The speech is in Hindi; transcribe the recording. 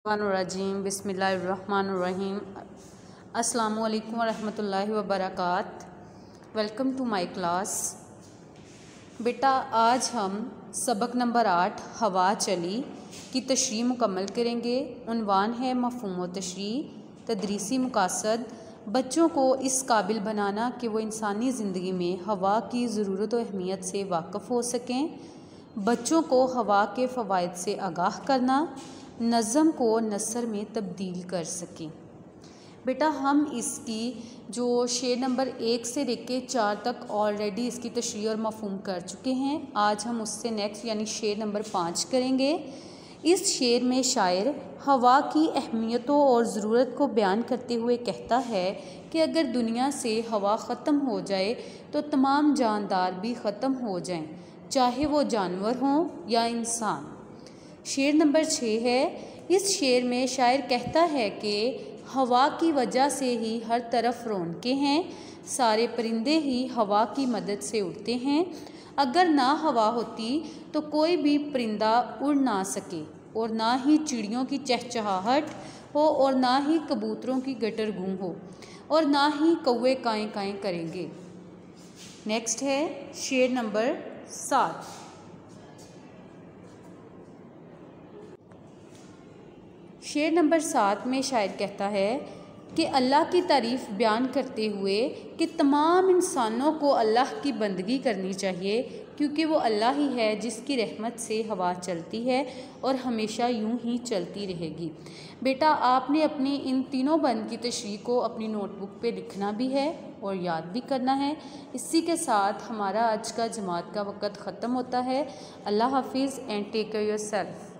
रजीम बिस्मिल्लाहिर्रहमानिर्रहीम अस्सलामुअलैकुम वरहमतुल्लाहि वबरकात। Welcome to my class. बेटा आज हम सबक नंबर 8 हवा चली की तशरीह मुकम्मल करेंगे। उन्वान है मफ़हूम व तशरीह। तदरीसी मकासद बच्चों को इस काबिल बनाना कि वो इंसानी ज़िंदगी में हवा की ज़रूरत व अहमियत से वाक़फ़ हो सकें। बच्चों को हवा के फ़वाइद से आगाह करना, नज़म को नसर में तब्दील कर सकें। बेटा हम इसकी जो शेर नंबर 1 से लेके 4 तक ऑलरेडी इसकी तशरीह और मफ़हूम कर चुके हैं। आज हम उससे नेक्स्ट यानी शेर नंबर 5 करेंगे। इस शेर में शायर हवा की अहमियतों और ज़रूरत को बयान करते हुए कहता है कि अगर दुनिया से हवा ख़त्म हो जाए तो तमाम जानदार भी ख़त्म हो जाएं, चाहे वो जानवर हों या इंसान। शेर नंबर 6 है। इस शेर में शायर कहता है कि हवा की वजह से ही हर तरफ रौनकें हैं, सारे परिंदे ही हवा की मदद से उड़ते हैं। अगर ना हवा होती तो कोई भी परिंदा उड़ ना सके, और ना ही चिड़ियों की चहचहाहट हो, और ना ही कबूतरों की गटर गूं हो, और ना ही कौवे काएं काएं करेंगे। नेक्स्ट है शेर नंबर 7। शेर नंबर 7 में शायर कहता है कि अल्लाह की तारीफ़ बयान करते हुए कि तमाम इंसानों को अल्लाह की बंदगी करनी चाहिए, क्योंकि वो अल्लाह ही है जिसकी रहमत से हवा चलती है और हमेशा यूं ही चलती रहेगी। बेटा आपने अपनी इन तीनों बंद की तशरीह को अपनी नोटबुक पे लिखना भी है और याद भी करना है। इसी के साथ हमारा आज का जमात का वक़्त ख़त्म होता है। अल्लाह हाफिज़ एंड टेक केयर योरसेल्फ।